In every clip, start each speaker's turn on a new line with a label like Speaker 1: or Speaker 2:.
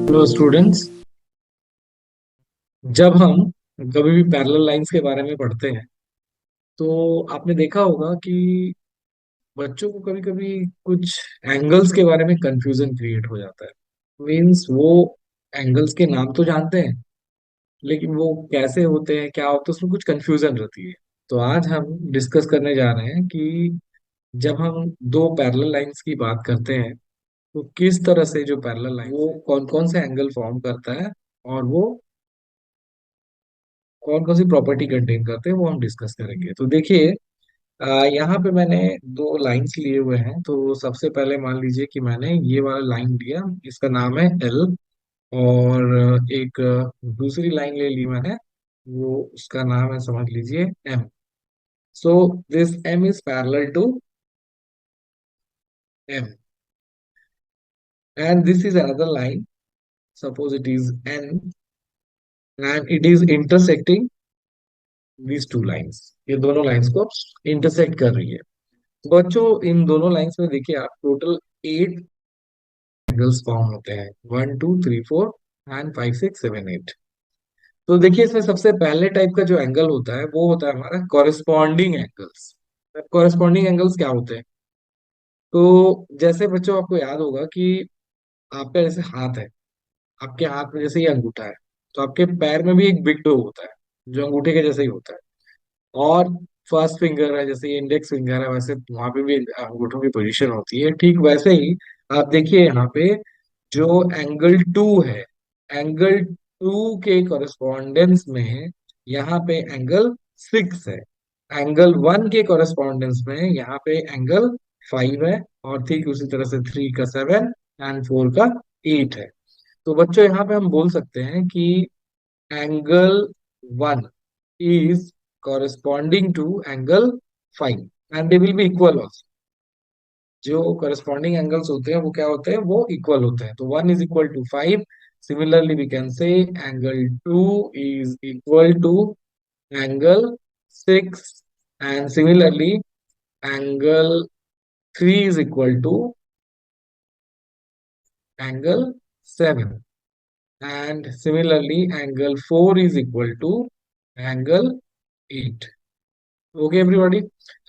Speaker 1: Hello students. जब हम कभी भी पैरेलल लाइंस के बारे में पढ़ते हैं तो आपने देखा होगा कि बच्चों को कभी कभी कुछ एंगल्स के बारे में कंफ्यूजन क्रिएट हो जाता है। मीन्स वो एंगल्स के नाम तो जानते हैं लेकिन वो कैसे होते हैं क्या होता है उसमें कुछ कंफ्यूजन रहती है। तो आज हम डिस्कस करने जा रहे हैं कि जब हम दो पैरेलल लाइंस की बात करते हैं तो किस तरह से जो पैरेलल लाइन वो कौन कौन से एंगल फॉर्म करता है और वो कौन कौन सी प्रॉपर्टी कंटेन करते हैं वो हम डिस्कस करेंगे। तो देखिए, यहाँ पे मैंने दो लाइंस लिए हुए हैं। तो सबसे पहले मान लीजिए कि मैंने ये वाला लाइन लिया, इसका नाम है एल। और एक दूसरी लाइन ले ली मैंने, वो उसका नाम है समझ लीजिए M. So this M is parallel to M and this is another line, suppose it is N and it is intersecting these two lines. ये दोनों लाइंस को इंटरसेक्ट कर रही है। बच्चों, इन दोनों लाइंस में देखिए आप, टोटल 8 एंगल्स फॉर्म होते हैं, 1 2 3 4 एंड 5 6 7 8। तो देखिए इसमें सबसे पहले टाइप का जो एंगल होता है वो होता है हमारा कॉरेस्पॉन्डिंग एंगल्स। कॉरेस्पॉन्डिंग एंगल्स क्या होते हैं? तो जैसे बच्चों आपको याद होगा कि आपका जैसे हाथ है, आपके हाथ में जैसे ये अंगूठा है, तो आपके पैर में भी एक बिग टो होता है जो अंगूठे के जैसे ही होता है। और फर्स्ट फिंगर है, जैसे ये इंडेक्स फिंगर है, वैसे वहां पे भी अंगूठों की पोजीशन होती है। ठीक वैसे ही आप देखिए यहाँ पे जो एंगल टू है, एंगल टू के कॉरेस्पॉन्डेंस में यहाँ पे एंगल 6 है। एंगल वन के कॉरेस्पॉन्डेंस में यहाँ पे एंगल 5 है। और ठीक उसी तरह से थ्री का 7 एंड फोर का 8 है। तो बच्चों यहाँ पे हम बोल सकते हैं कि angle one is corresponding to angle 5 and they will be equal also। जो corresponding angles होते हैं वो क्या होते हैं, वो इक्वल होते हैं। तो 1 is equal to 5। Similarly we can say angle 2 is equal to angle 6, and similarly angle 3 is equal to angle 7, and similarly angle 4 is equal to angle 8। Okay everybody,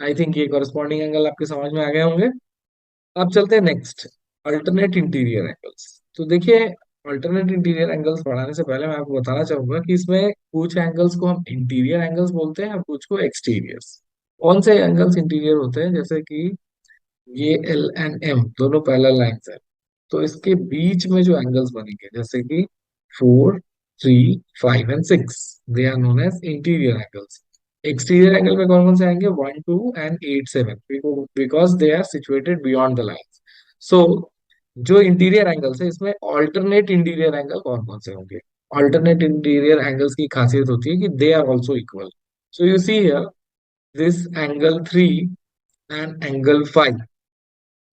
Speaker 1: I think ये corresponding angle आपके समझ में आ गए होंगे। अब चलते हैं next, alternate interior angles. तो देखिए, अल्टरनेट इंटीरियर एंगल्स पढ़ाने से पहले मैं आपको बताना चाहूंगा कि इसमें कुछ एंगल्स को हम इंटीरियर एंगल्स बोलते हैं और कुछ को एक्सटीरियर्स। कौन से एंगल्स इंटीरियर होते हैं? जैसे कि ये एल एंड एम दोनों पैरेलल लाइंस है, तो इसके बीच में जो एंगल्स बनेंगे जैसे कि 4 3 5 and 6, they are known as interior angles. Exterior angle में कौन कौन से आएंगे? 1 2 and 8 7, because they are situated beyond the line. So जो इंटीरियर एंगल्स है इसमें ऑल्टरनेट इंटीरियर एंगल कौन कौन से होंगे? ऑल्टरनेट इंटीरियर एंगल्स की खासियत होती है कि they are also equal. So you see here, this angle 3 and angle 5,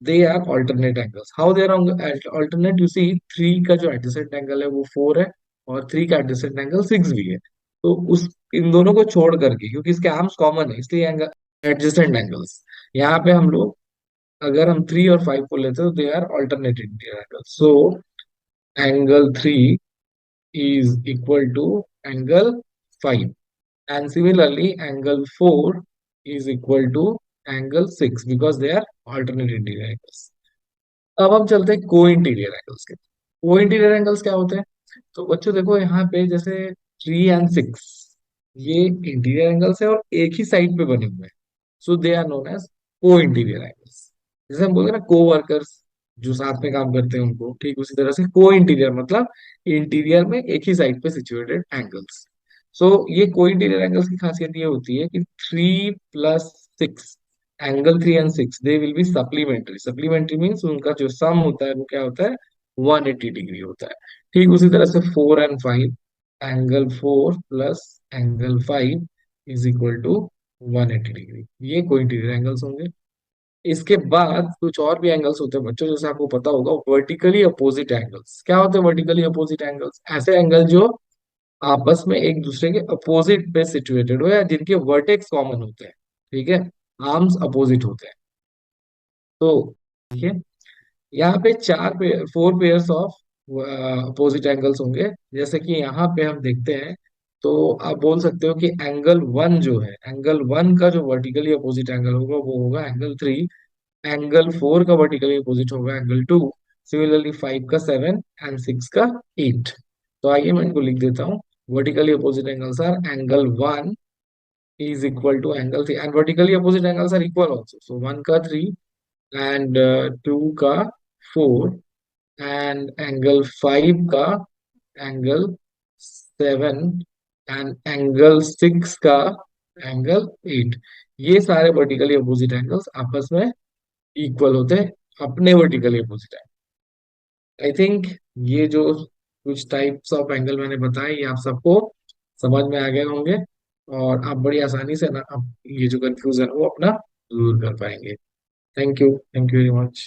Speaker 1: they are alternate angles. How they are alternate? You see, three का जो एडजेसेंट एंगल है वो 4 है, और थ्री का एडजेसेंट एंगल 6 भी है। तो उस इन दोनों को छोड़ करके, क्योंकि इसके आर्म्स कॉमन है इसलिए एंगल एडजेसेंट एंगल्स, यहाँ पे हम लोग अगर हम 3 और 5 को लेते हैं तो they are alternate interior angles. So angle 3 is equal to angle 5, and similarly angle 4 is equal to angle 6 because they are alternate interior angles। अब हम चलते हैं को इंटीरियर एंगल्स के। को इंटीरियर एंगल्स क्या होते हैं? तो बच्चों देखो यहाँ पे जैसे 3 and 6, ये इंटीरियर एंगल्स है और एक ही साइड पे बने हुए हैं। सो दे आर नोन एज को इंटीरियर एंगल्स। जैसे हम बोलते हैं ना को वर्कर्स, जो साथ में काम करते हैं उनको, ठीक उसी तरह से को इंटीरियर मतलब इंटीरियर में एक ही साइड पे सिचुएटेड एंगल्स। सो ये को इंटीरियर एंगल्स की खासियत ये होती है कि 3 + 6, angle 3 and 6 they will be supplementary. Supplementary means उनका जो सम होता है वो क्या होता है? 180 डिग्री होता है। ठीक उसी तरह से 4 and 5, angle 4 plus angle 5 is equal to 180 degree. ये कोई इंटीरियर एंगल्स होंगे। इसके बाद कुछ और भी एंगल्स होते हैं बच्चों, जैसे आपको पता होगा वर्टिकली अपोजिट एंगल्स। क्या होते हैं वर्टिकली अपोजिट एंगल्स? ऐसे एंगल जो आपस में एक दूसरे के अपोजिट पे सिचुएटेड हो या जिनके वर्टेक्स कॉमन होते हैं। ठीक है, आर्म्स अपोजिट होते हैं। तो देखिए यहाँ पे 4 pair 4 pairs of opposite angles होंगे। जैसे कि यहाँ पे हम देखते हैं, तो आप बोल सकते हो कि एंगल वन जो है, एंगल वन का जो वर्टिकली अपोजिट एंगल होगा वो होगा एंगल थ्री। एंगल फोर का वर्टिकली अपोजिट होगा एंगल टू। सिमिलरली फाइव का सेवन एंड सिक्स का एट। तो आइए मैं इनको लिख देता हूँ। Vertically opposite angles R angle one is equal to angle 3, and vertically opposite angles are equal also. So 1 का 3 and 2 का 4 and angle 5 का angle 7 and angle 6 का angle 8। ये सारे vertically opposite angles आपस में इक्वल होते हैं अपने vertically opposite angle. I think ये जो कुछ टाइप्स ऑफ एंगल मैंने बताए ये आप सबको समझ में आ गए होंगे, और आप बड़ी आसानी से ना आप ये जो कंफ्यूजन है वो अपना दूर कर पाएंगे। Thank you very much.